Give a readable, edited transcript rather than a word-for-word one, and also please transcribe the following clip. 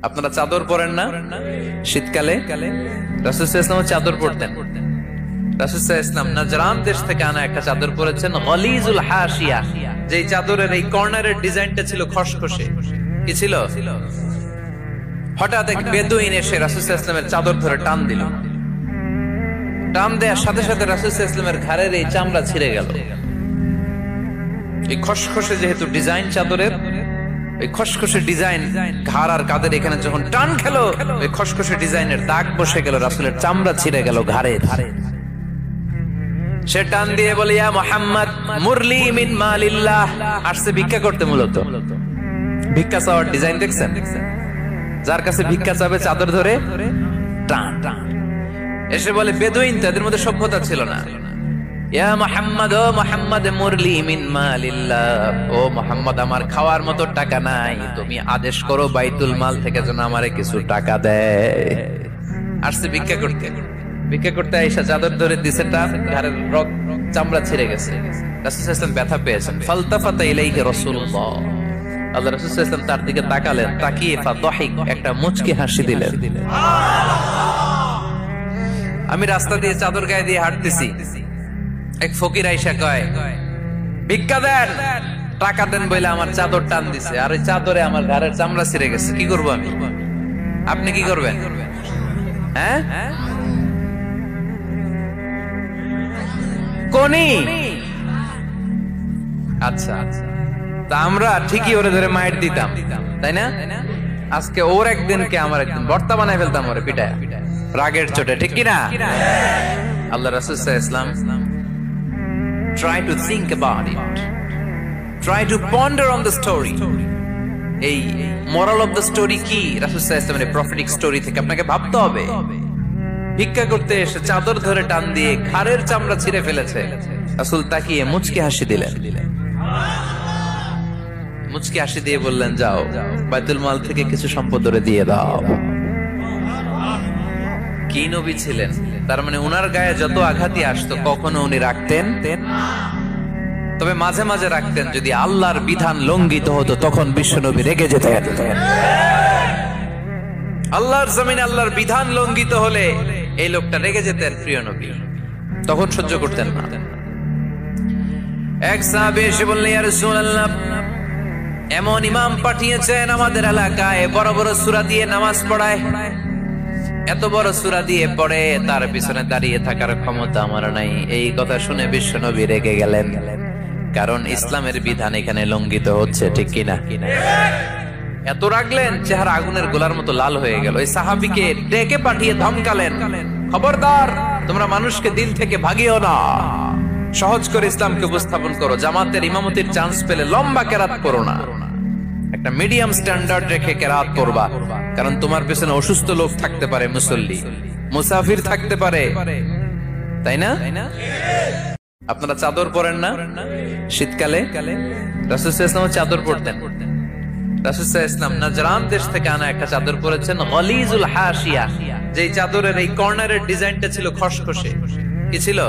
আপনারা চাদর পরেন না? শীতকালে রাসূল সাল্লাল্লাহু আলাইহি ওয়াসাল্লাম চাদর পরতেন। রাসূল সাল্লাল্লাহু আলাইহি ওয়াসাল্লাম নাজরান দেশ থেকে আনা একটা চাদর পরেছেন, গলিজুল হাশিয়া। যেই চাদরের এই কর্নারের ডিজাইনটা ছিল খসখসে। কি ছিল? হঠাৎ এক বেদুইন এসে রাসূল সাল্লাল্লাহু আলাইহি ওয়াসাল্লামের চাদর ধরে টান দিল। টান দেওয়ার সাথে সাথে রাসূল সাল্লাল্লাহু আলাইহি ওয়াসাল্লামের ঘাড়ের এই চামড়া ছিঁড়ে গেল। এই খসখসে যেহেতু ডিজাইন চাদরের, ওই খসখসে ডিজাইন ঘাড় আর কাঁধের এখানে যখন টান খেলো, ওই খসখসে ডিজাইনের দাগ বসে গেল, রাসূলের চামড়া ছিঁড়ে গেল ঘাড়ের। সে টান দিয়ে বলে, ইয়া মুহাম্মদ মুরলি মিন মালিল্লাহ। আসছে ভিক্ষা করতে, মূলত ভিক্ষা চাওয়ার ডিজাইন দেখছেন? যার কাছে ভিক্ষা চাবে চাদর ধরে টান টান এসে বলে, বেদুইন তাদের মধ্যে সভ্যতা ছিল না। ইয়া মুহাম্মদ, ও মুহাম্মদ মুরলি মিন মালিল্লাহ, ও মুহাম্মদ আমার খাওয়ার মতো টাকা নাই, তুমি আদেশ করো বাইতুল মাল থেকে যেন আমারে কিছু টাকা দেয়। আসছে ভিক্ষা করতে, ভিক্ষা করতে আইসা চাদর ধরে দিছে টান, ঘাড়ের রক চামড়া ছিঁড়ে গেছে। রাসূল সাল্লাল্লাহু আলাইহি ওয়াসাল্লাম ব্যথা পেয়েছেন। ফালতাফাতা ইলাইহি রাসূলুল্লাহ, আল্লাহ রাসূল সাল্লাল্লাহু আলাইহি ওয়াসাল্লাম তার দিকে তাকালেন, তাকিয়ে ফাদাহিক একটা মুচকি হাসি দিলেন। আমি রাস্তা দিয়ে চাদর গায়ে দিয়ে হাঁটতেছি, এক ফকির আইসা কয়, ভিক্ষা দেন, টাকা দেন বলে আমার চাদর টান দিছে, আর ওই চাদরে আমার ঘাড়ের চামড়া ছিঁড়ে গেছে। কি করবো আমি? আপনি কি করবেন? হ্যাঁ, কোনি? আচ্ছা, তা আমরা ঠিকই ওরে ধরে মাইর দিতাম, তাই না? আজকে ওর একদিনকে আমার একদিন বর্তা বানায় ফেলতাম ওরে পিটায়, রাগের চোটে, ঠিক কিনা? আল্লাহ রাসূল সাল্লাল্লাহু আলাইহি ওয়াসাল্লাম try to think about it, try to ponder on the story. এই moral of the story কি? রাসূল সাল্লাল্লাহু আলাইহি ওয়াসাল্লামের প্রফেটিক স্টোরি থেকে আপনাকে ভাবতে হবে। ভিক্ষা করতে এসে চাদর ধরে টান দিয়ে ঘাড়ের চামড়া ছিঁড়ে ফেলেছে, রাসূল তাকিয়ে মুচকি হাসি দিলেন। মুচকি হাসি দিয়ে বললেন, যাও বাইতুল মাল থেকে কিছু সম্পদ ধরে দিয়ে দাও। কি নবী ছিলেন! তার মানে উনার গায়ে যত আঘাতই আসতো কখনো উনি রাখতেন, তবে মাঝে মাঝে রাখতেন। যদি আল্লাহর বিধান লঙ্ঘিত হতো তখন বিশ্বনবী রেগে যেতেন। আল্লাহর জমিনে আল্লাহর বিধান লঙ্ঘিত হলে এই লোকটা রেগে যেতেন, প্রিয় নবী, তখন সহ্য করতেন না। এক সাহাবী এসে বললেন, ইয়া রাসূলুল্লাহ, এমন ইমাম পাঠিয়েছেন আমাদের এলাকায়, বড় বড় সূরা দিয়ে নামাজ পড়ায়, এত বড় সূরা দিয়ে পড়ে, তার পিছনে দাঁড়িয়ে থাকার ক্ষমতা আমার নাই। এই কথা শুনে বিশ্বনবী রেগে গেলেন, কারণ ইসলামের বিধান এখানে লঙ্ঘিত হচ্ছে, ঠিক কিনা? এত রাগলেন, চেহারা আগুনের গোলার মতো লাল হয়ে গেল। ওই সাহাবীকে ডেকে পাঠিয়ে ধমকালেন, খবরদার, তোমরা মানুষকে দিন থেকে ভাগিও না, সহজ করে ইসলামকে উপস্থাপন করো। জামাতের ইমামতির চান্স পেলে লম্বা কেরাত করো না, একটা মিডিয়াম স্ট্যান্ডার্ড রেখে কেরাত করবা, কারণ তোমার পেছনে অসুস্থ লোক থাকতে পারে, মুসল্লি, মুসাফির থাকতে পারে, তাই না? আপনারা চাদর পরেন না? শীতকালে রাসূল সাল্লাল্লাহু আলাইহি ওয়াসাল্লাম চাদর পরতেন। রাসূল সাল্লাল্লাহু আলাইহি ওয়াসাল্লাম নাজরান দেশ থেকে আনা একটা চাদর পরেছেন, গলিজুল হাশিয়া। যেই চাদরের এই কর্নারের ডিজাইনটা ছিল খসখসে। কি ছিল?